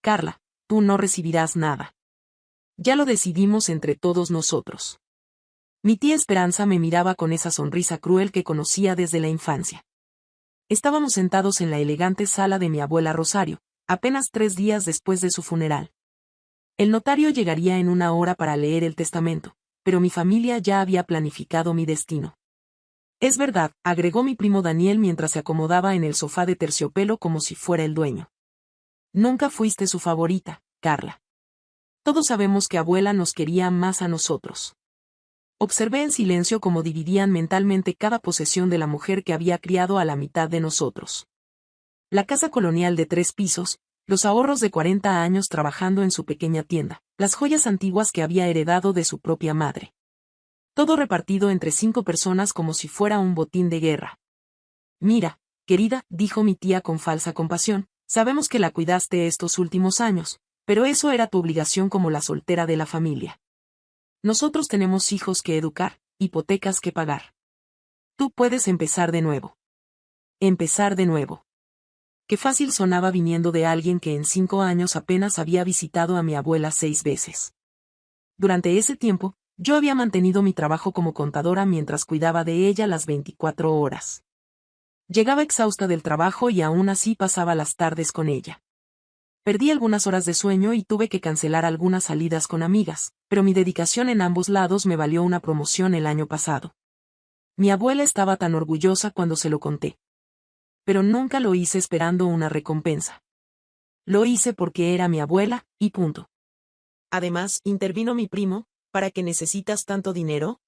Carla, tú no recibirás nada. Ya lo decidimos entre todos nosotros. Mi tía Esperanza me miraba con esa sonrisa cruel que conocía desde la infancia. Estábamos sentados en la elegante sala de mi abuela Rosario, apenas 3 días después de su funeral. El notario llegaría en una hora para leer el testamento, pero mi familia ya había planificado mi destino. Es verdad, agregó mi primo Daniel mientras se acomodaba en el sofá de terciopelo como si fuera el dueño. Nunca fuiste su favorita, Carla. Todos sabemos que abuela nos quería más a nosotros. Observé en silencio cómo dividían mentalmente cada posesión de la mujer que había criado a la mitad de nosotros. La casa colonial de 3 pisos, los ahorros de 40 años trabajando en su pequeña tienda, las joyas antiguas que había heredado de su propia madre. Todo repartido entre 5 personas como si fuera un botín de guerra. Mira, querida, dijo mi tía con falsa compasión, sabemos que la cuidaste estos últimos años, pero eso era tu obligación como la soltera de la familia. Nosotros tenemos hijos que educar, hipotecas que pagar. Tú puedes empezar de nuevo. Empezar de nuevo. Qué fácil sonaba viniendo de alguien que en 5 años apenas había visitado a mi abuela 6 veces. Durante ese tiempo, yo había mantenido mi trabajo como contadora mientras cuidaba de ella las 24 horas. Llegaba exhausta del trabajo y aún así pasaba las tardes con ella. Perdí algunas horas de sueño y tuve que cancelar algunas salidas con amigas, pero mi dedicación en ambos lados me valió una promoción el año pasado. Mi abuela estaba tan orgullosa cuando se lo conté. Pero nunca lo hice esperando una recompensa. Lo hice porque era mi abuela, y punto. Además, intervino mi primo, ¿para qué necesitas tanto dinero?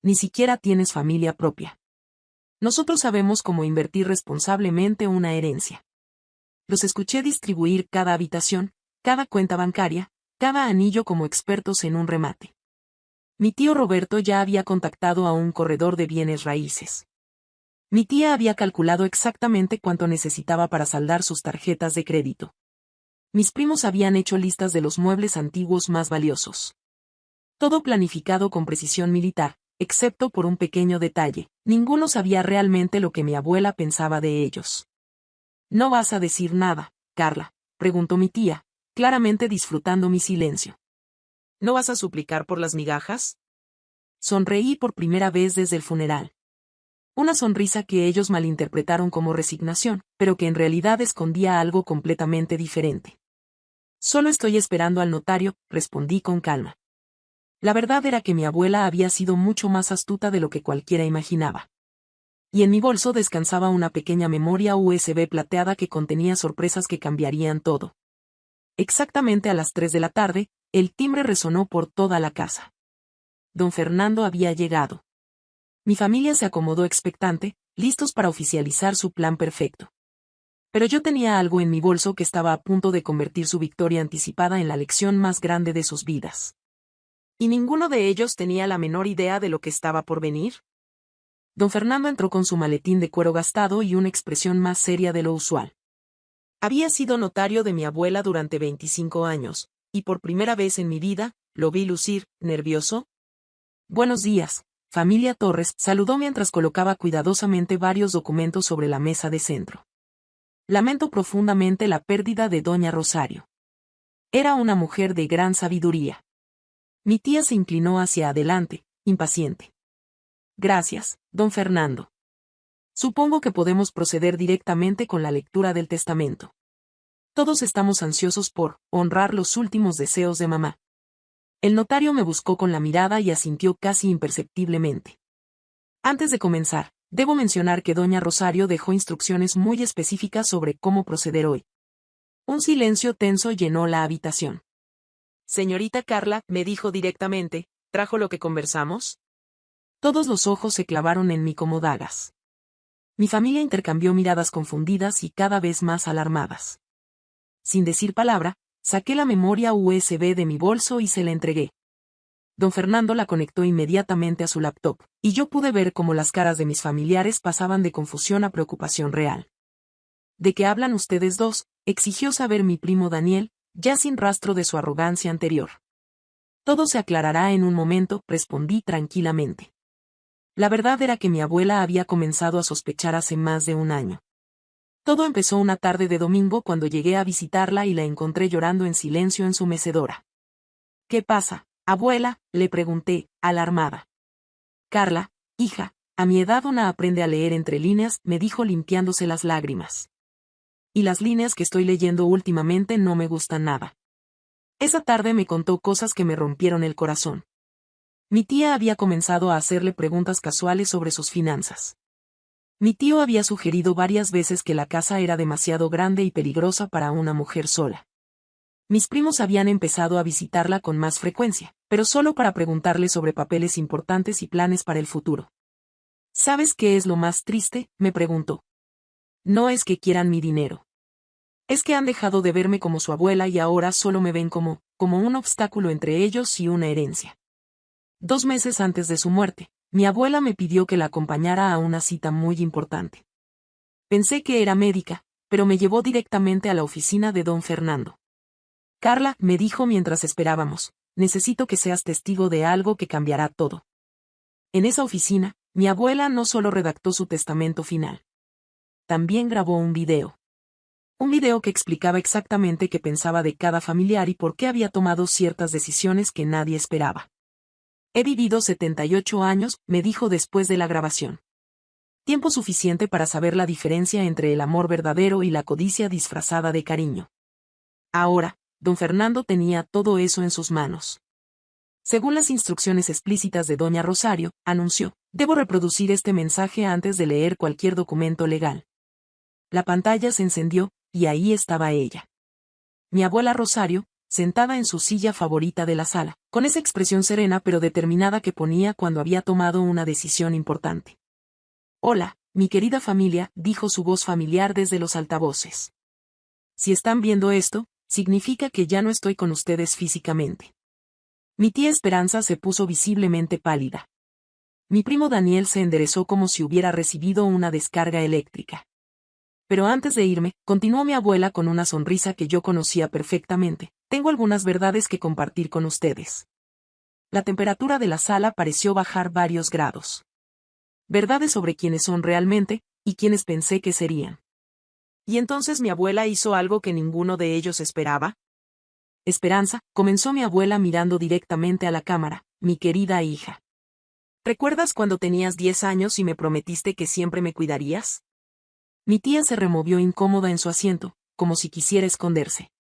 Ni siquiera tienes familia propia. Nosotros sabemos cómo invertir responsablemente una herencia. Los escuché distribuir cada habitación, cada cuenta bancaria, cada anillo como expertos en un remate. Mi tío Roberto ya había contactado a un corredor de bienes raíces. Mi tía había calculado exactamente cuánto necesitaba para saldar sus tarjetas de crédito. Mis primos habían hecho listas de los muebles antiguos más valiosos. Todo planificado con precisión militar, excepto por un pequeño detalle, ninguno sabía realmente lo que mi abuela pensaba de ellos. ¿No vas a decir nada, Carla?, preguntó mi tía, claramente disfrutando mi silencio. ¿No vas a suplicar por las migajas? Sonreí por primera vez desde el funeral. Una sonrisa que ellos malinterpretaron como resignación, pero que en realidad escondía algo completamente diferente. Solo estoy esperando al notario, respondí con calma. La verdad era que mi abuela había sido mucho más astuta de lo que cualquiera imaginaba. Y en mi bolso descansaba una pequeña memoria USB plateada que contenía sorpresas que cambiarían todo. Exactamente a las 3 de la tarde, el timbre resonó por toda la casa. Don Fernando había llegado. Mi familia se acomodó expectante, listos para oficializar su plan perfecto. Pero yo tenía algo en mi bolso que estaba a punto de convertir su victoria anticipada en la lección más grande de sus vidas. ¿Y ninguno de ellos tenía la menor idea de lo que estaba por venir? Don Fernando entró con su maletín de cuero gastado y una expresión más seria de lo usual. Había sido notario de mi abuela durante 25 años, y por primera vez en mi vida, lo vi lucir, nervioso. Buenos días, familia Torres, saludó mientras colocaba cuidadosamente varios documentos sobre la mesa de centro. Lamento profundamente la pérdida de doña Rosario. Era una mujer de gran sabiduría. Mi tía se inclinó hacia adelante, impaciente. Gracias, don Fernando. Supongo que podemos proceder directamente con la lectura del testamento. Todos estamos ansiosos por honrar los últimos deseos de mamá. El notario me buscó con la mirada y asintió casi imperceptiblemente. Antes de comenzar, debo mencionar que doña Rosario dejó instrucciones muy específicas sobre cómo proceder hoy. Un silencio tenso llenó la habitación. Señorita Carla, me dijo directamente, ¿trajo lo que conversamos? Todos los ojos se clavaron en mí como dagas. Mi familia intercambió miradas confundidas y cada vez más alarmadas. Sin decir palabra, saqué la memoria USB de mi bolso y se la entregué. Don Fernando la conectó inmediatamente a su laptop, y yo pude ver cómo las caras de mis familiares pasaban de confusión a preocupación real. ¿De qué hablan ustedes dos?, exigió saber mi primo Daniel, ya sin rastro de su arrogancia anterior. Todo se aclarará en un momento, respondí tranquilamente. La verdad era que mi abuela había comenzado a sospechar hace más de un año. Todo empezó una tarde de domingo cuando llegué a visitarla y la encontré llorando en silencio en su mecedora. ¿Qué pasa, abuela?, le pregunté, alarmada. Carla, hija, a mi edad una aprende a leer entre líneas, me dijo limpiándose las lágrimas. Y las líneas que estoy leyendo últimamente no me gustan nada. Esa tarde me contó cosas que me rompieron el corazón. Mi tía había comenzado a hacerle preguntas casuales sobre sus finanzas. Mi tío había sugerido varias veces que la casa era demasiado grande y peligrosa para una mujer sola. Mis primos habían empezado a visitarla con más frecuencia, pero solo para preguntarle sobre papeles importantes y planes para el futuro. ¿Sabes qué es lo más triste?, me preguntó. No es que quieran mi dinero. Es que han dejado de verme como su abuela y ahora solo me ven como un obstáculo entre ellos y una herencia. 2 meses antes de su muerte, mi abuela me pidió que la acompañara a una cita muy importante. Pensé que era médica, pero me llevó directamente a la oficina de don Fernando. Carla, me dijo mientras esperábamos, necesito que seas testigo de algo que cambiará todo. En esa oficina, mi abuela no solo redactó su testamento final. También grabó un video. Un video que explicaba exactamente qué pensaba de cada familiar y por qué había tomado ciertas decisiones que nadie esperaba. He vivido 78 años, me dijo después de la grabación. Tiempo suficiente para saber la diferencia entre el amor verdadero y la codicia disfrazada de cariño. Ahora, don Fernando tenía todo eso en sus manos. Según las instrucciones explícitas de doña Rosario, anunció, debo reproducir este mensaje antes de leer cualquier documento legal. La pantalla se encendió, y ahí estaba ella. Mi abuela Rosario, sentada en su silla favorita de la sala, con esa expresión serena pero determinada que ponía cuando había tomado una decisión importante. Hola, mi querida familia, dijo su voz familiar desde los altavoces. Si están viendo esto, significa que ya no estoy con ustedes físicamente. Mi tía Esperanza se puso visiblemente pálida. Mi primo Daniel se enderezó como si hubiera recibido una descarga eléctrica. Pero antes de irme, continuó mi abuela con una sonrisa que yo conocía perfectamente, tengo algunas verdades que compartir con ustedes. La temperatura de la sala pareció bajar varios grados. Verdades sobre quiénes son realmente, y quiénes pensé que serían. ¿Y entonces mi abuela hizo algo que ninguno de ellos esperaba? Esperanza, comenzó mi abuela mirando directamente a la cámara, mi querida hija. ¿Recuerdas cuando tenías 10 años y me prometiste que siempre me cuidarías? Mi tía se removió incómoda en su asiento, como si quisiera esconderse.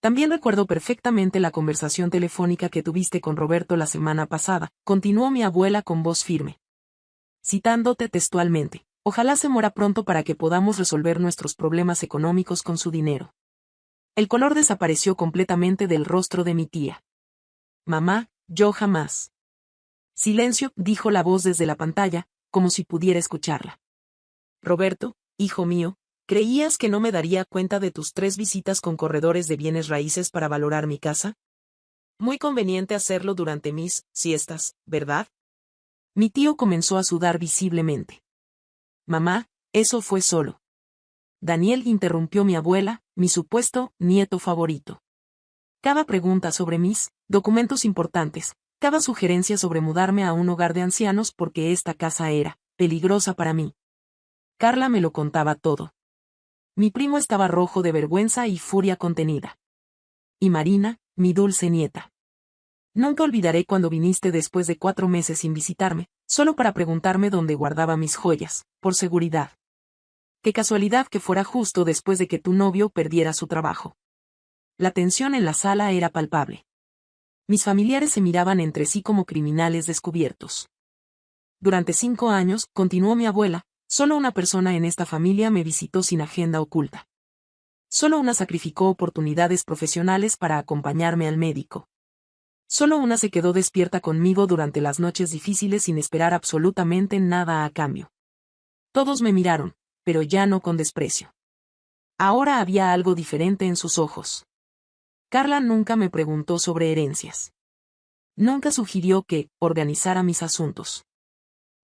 También recuerdo perfectamente la conversación telefónica que tuviste con Roberto la semana pasada, continuó mi abuela con voz firme. Citándote textualmente, ojalá se muera pronto para que podamos resolver nuestros problemas económicos con su dinero. El color desapareció completamente del rostro de mi tía. Mamá, yo jamás. Silencio, dijo la voz desde la pantalla, como si pudiera escucharla. Roberto, hijo mío, ¿creías que no me daría cuenta de tus 3 visitas con corredores de bienes raíces para valorar mi casa? Muy conveniente hacerlo durante mis siestas, ¿verdad? Mi tío comenzó a sudar visiblemente. Mamá, eso fue solo. Daniel interrumpió mi abuela, mi supuesto nieto favorito. Cada pregunta sobre mis documentos importantes, cada sugerencia sobre mudarme a un hogar de ancianos porque esta casa era peligrosa para mí. Carla me lo contaba todo. Mi primo estaba rojo de vergüenza y furia contenida. Y Marina, mi dulce nieta. Nunca olvidaré cuando viniste después de 4 meses sin visitarme, solo para preguntarme dónde guardaba mis joyas, por seguridad. Qué casualidad que fuera justo después de que tu novio perdiera su trabajo. La tensión en la sala era palpable. Mis familiares se miraban entre sí como criminales descubiertos. Durante 5 años, continuó mi abuela, solo una persona en esta familia me visitó sin agenda oculta. Solo una sacrificó oportunidades profesionales para acompañarme al médico. Solo una se quedó despierta conmigo durante las noches difíciles sin esperar absolutamente nada a cambio. Todos me miraron, pero ya no con desprecio. Ahora había algo diferente en sus ojos. Carla nunca me preguntó sobre herencias. Nunca sugirió que organizara mis asuntos.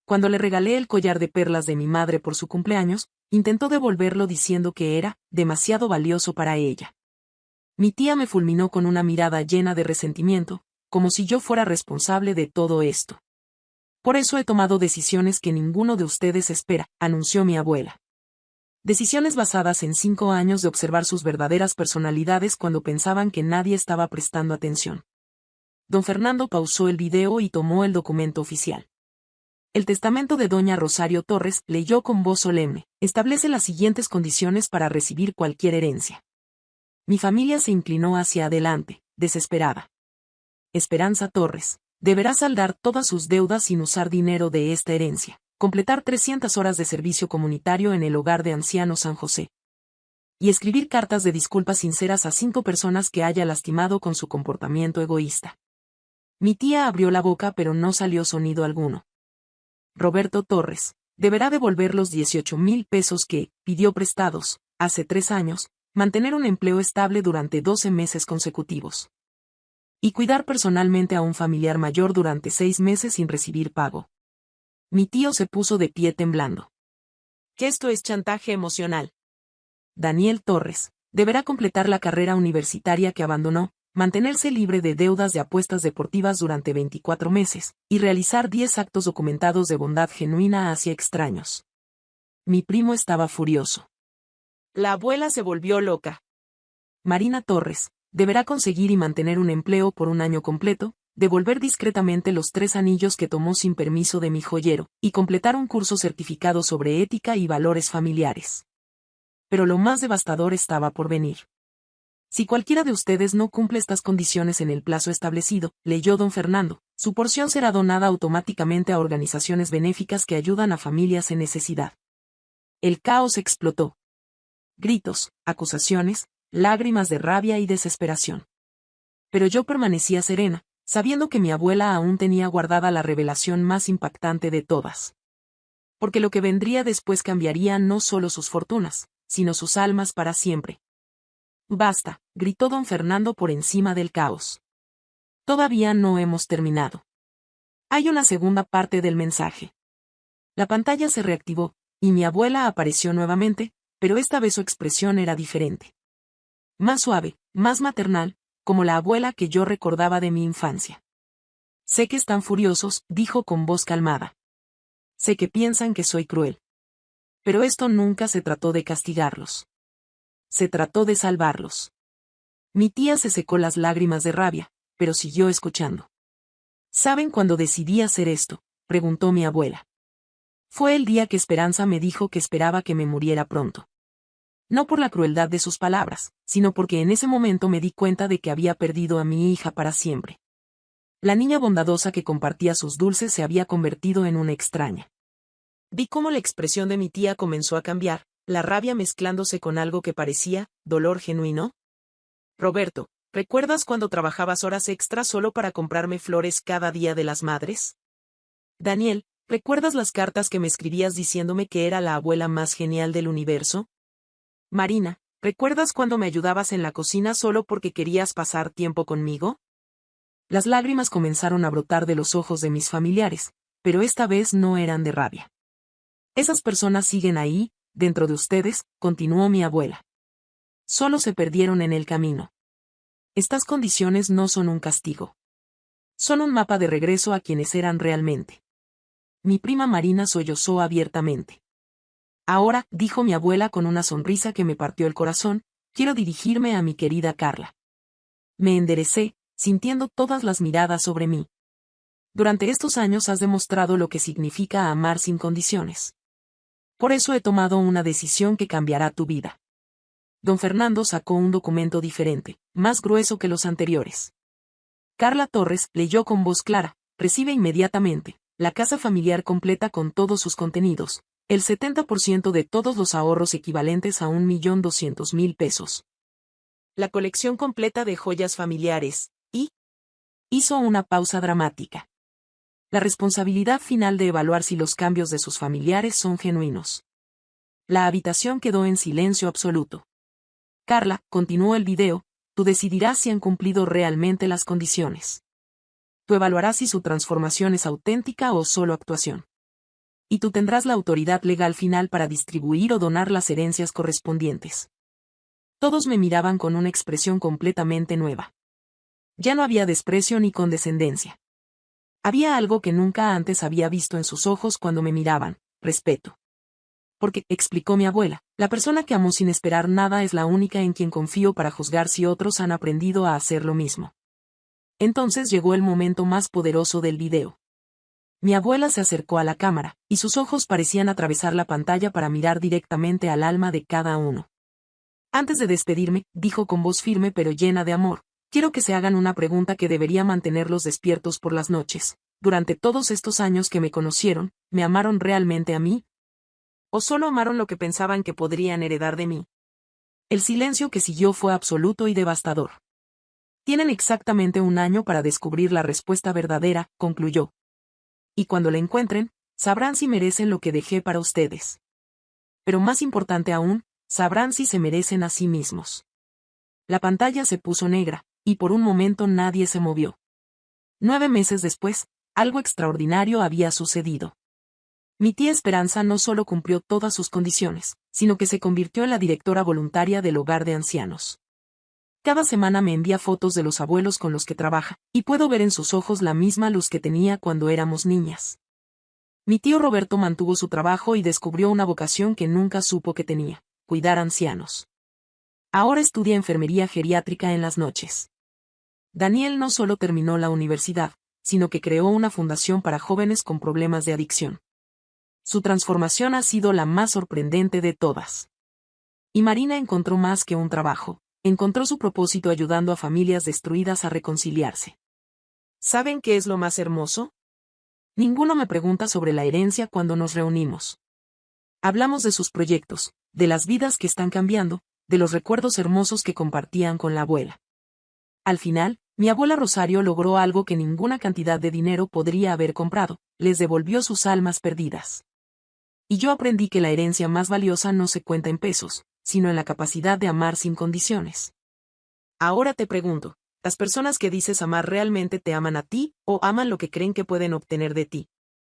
Cuando le regalé el collar de perlas de mi madre por su cumpleaños, intentó devolverlo diciendo que era demasiado valioso para ella. Mi tía me fulminó con una mirada llena de resentimiento, como si yo fuera responsable de todo esto. Por eso he tomado decisiones que ninguno de ustedes espera, anunció mi abuela. Decisiones basadas en 5 años de observar sus verdaderas personalidades cuando pensaban que nadie estaba prestando atención. Don Fernando pausó el video y tomó el documento oficial. El testamento de doña Rosario Torres, leyó con voz solemne, establece las siguientes condiciones para recibir cualquier herencia. Mi familia se inclinó hacia adelante, desesperada. Esperanza Torres, deberá saldar todas sus deudas sin usar dinero de esta herencia, completar 300 horas de servicio comunitario en el hogar de ancianos San José. Y escribir cartas de disculpas sinceras a 5 personas que haya lastimado con su comportamiento egoísta. Mi tía abrió la boca pero no salió sonido alguno. Roberto Torres, deberá devolver los 18,000 pesos que pidió prestados, hace 3 años, mantener un empleo estable durante 12 meses consecutivos. Y cuidar personalmente a un familiar mayor durante 6 meses sin recibir pago. Mi tío se puso de pie temblando. ¿Qué esto es chantaje emocional? Daniel Torres, deberá completar la carrera universitaria que abandonó, mantenerse libre de deudas de apuestas deportivas durante 24 meses, y realizar 10 actos documentados de bondad genuina hacia extraños. Mi primo estaba furioso. La abuela se volvió loca. Marina Torres, deberá conseguir y mantener un empleo por un año completo, devolver discretamente los 3 anillos que tomó sin permiso de mi joyero, y completar un curso certificado sobre ética y valores familiares. Pero lo más devastador estaba por venir. Si cualquiera de ustedes no cumple estas condiciones en el plazo establecido, leyó don Fernando, su porción será donada automáticamente a organizaciones benéficas que ayudan a familias en necesidad. El caos explotó. Gritos, acusaciones, lágrimas de rabia y desesperación. Pero yo permanecía serena, sabiendo que mi abuela aún tenía guardada la revelación más impactante de todas. Porque lo que vendría después cambiaría no solo sus fortunas, sino sus almas para siempre. Basta, gritó don Fernando por encima del caos. Todavía no hemos terminado. Hay una segunda parte del mensaje. La pantalla se reactivó, y mi abuela apareció nuevamente, pero esta vez su expresión era diferente. Más suave, más maternal, como la abuela que yo recordaba de mi infancia. Sé que están furiosos, dijo con voz calmada. Sé que piensan que soy cruel. Pero esto nunca se trató de castigarlos. Se trató de salvarlos. Mi tía se secó las lágrimas de rabia, pero siguió escuchando. ¿Saben cuándo decidí hacer esto?, preguntó mi abuela. Fue el día que Esperanza me dijo que esperaba que me muriera pronto. No por la crueldad de sus palabras, sino porque en ese momento me di cuenta de que había perdido a mi hija para siempre. La niña bondadosa que compartía sus dulces se había convertido en una extraña. Vi cómo la expresión de mi tía comenzó a cambiar, la rabia mezclándose con algo que parecía dolor genuino. Roberto, ¿recuerdas cuando trabajabas horas extras solo para comprarme flores cada día de las madres? Daniel, ¿recuerdas las cartas que me escribías diciéndome que era la abuela más genial del universo? Marina, ¿recuerdas cuando me ayudabas en la cocina solo porque querías pasar tiempo conmigo? Las lágrimas comenzaron a brotar de los ojos de mis familiares, pero esta vez no eran de rabia. Esas personas siguen ahí, dentro de ustedes, continuó mi abuela. Solo se perdieron en el camino. Estas condiciones no son un castigo. Son un mapa de regreso a quienes eran realmente. Mi prima Marina sollozó abiertamente. Ahora, dijo mi abuela con una sonrisa que me partió el corazón, quiero dirigirme a mi querida Carla. Me enderecé, sintiendo todas las miradas sobre mí. Durante estos años has demostrado lo que significa amar sin condiciones. Por eso he tomado una decisión que cambiará tu vida. Don Fernando sacó un documento diferente, más grueso que los anteriores. Carla Torres, leyó con voz clara, recibe inmediatamente, la casa familiar completa con todos sus contenidos, el 70% de todos los ahorros equivalentes a 1.200.000 pesos. La colección completa de joyas familiares, y hizo una pausa dramática. La responsabilidad final de evaluar si los cambios de sus familiares son genuinos. La habitación quedó en silencio absoluto. Carla, continuó el video, tú decidirás si han cumplido realmente las condiciones. Tú evaluarás si su transformación es auténtica o solo actuación. Y tú tendrás la autoridad legal final para distribuir o donar las herencias correspondientes. Todos me miraban con una expresión completamente nueva. Ya no había desprecio ni condescendencia. Había algo que nunca antes había visto en sus ojos cuando me miraban, respeto. Porque, explicó mi abuela, la persona que amo sin esperar nada es la única en quien confío para juzgar si otros han aprendido a hacer lo mismo. Entonces llegó el momento más poderoso del video. Mi abuela se acercó a la cámara, y sus ojos parecían atravesar la pantalla para mirar directamente al alma de cada uno. Antes de despedirme, dijo con voz firme pero llena de amor, quiero que se hagan una pregunta que debería mantenerlos despiertos por las noches. Durante todos estos años que me conocieron, ¿me amaron realmente a mí? ¿O solo amaron lo que pensaban que podrían heredar de mí? El silencio que siguió fue absoluto y devastador. Tienen exactamente un año para descubrir la respuesta verdadera, concluyó. Y cuando la encuentren, sabrán si merecen lo que dejé para ustedes. Pero más importante aún, sabrán si se merecen a sí mismos. La pantalla se puso negra, y por un momento nadie se movió. 9 meses después, algo extraordinario había sucedido. Mi tía Esperanza no solo cumplió todas sus condiciones, sino que se convirtió en la directora voluntaria del hogar de ancianos. Cada semana me envía fotos de los abuelos con los que trabaja, y puedo ver en sus ojos la misma luz que tenía cuando éramos niñas. Mi tío Roberto mantuvo su trabajo y descubrió una vocación que nunca supo que tenía: cuidar ancianos. Ahora estudia enfermería geriátrica en las noches. Daniel no solo terminó la universidad, sino que creó una fundación para jóvenes con problemas de adicción. Su transformación ha sido la más sorprendente de todas. Y Marina encontró más que un trabajo. Encontró su propósito ayudando a familias destruidas a reconciliarse. ¿Saben qué es lo más hermoso? Ninguno me pregunta sobre la herencia cuando nos reunimos. Hablamos de sus proyectos, de las vidas que están cambiando, de los recuerdos hermosos que compartían con la abuela. Al final, mi abuela Rosario logró algo que ninguna cantidad de dinero podría haber comprado: les devolvió sus almas perdidas. Y yo aprendí que la herencia más valiosa no se cuenta en pesos, sino en la capacidad de amar sin condiciones. Ahora te pregunto, ¿las personas que dices amar realmente te aman a ti, o aman lo que creen que pueden obtener de ti?